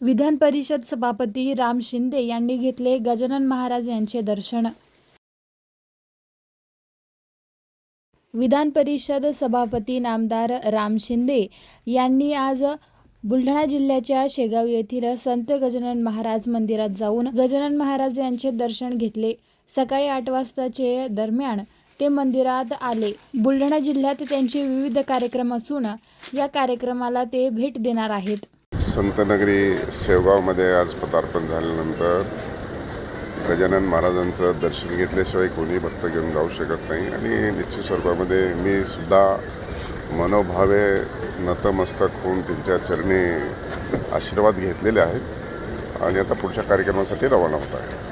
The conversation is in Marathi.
विधान परिषद सभापती राम शिंदे यांनी घेतले गजानन महाराज यांचे दर्शन। विधान परिषद सभापती नामदार राम शिंदे यांनी आज बुलढाणा जिल्ह्याच्या शेगाव येथील संत गजानन महाराज मंदिरात जाऊन गजानन महाराज यांचे दर्शन घेतले। सकाळी 8 वाजताचे दरम्यान ते मंदिरात आले। बुलढाणा जिल्ह्यात त्यांचे विविध कार्यक्रम असून या कार्यक्रमाला ते भेट देणार आहेत। संतनगरी शेगावमध्ये आज पदार्पण झाल्यानंतर गजानन महाराजांचं दर्शन घेतल्याशिवाय कोणी भक्त घेऊन जाऊ शकत नाही आणि निश्चित स्वरूपामध्ये मी सुद्धा मनोभावे नतमस्तक होऊन त्यांच्या चरणी आशीर्वाद घेतलेले आहेत आणि आता पुढच्या कार्यक्रमासाठी रवाना होत आहे।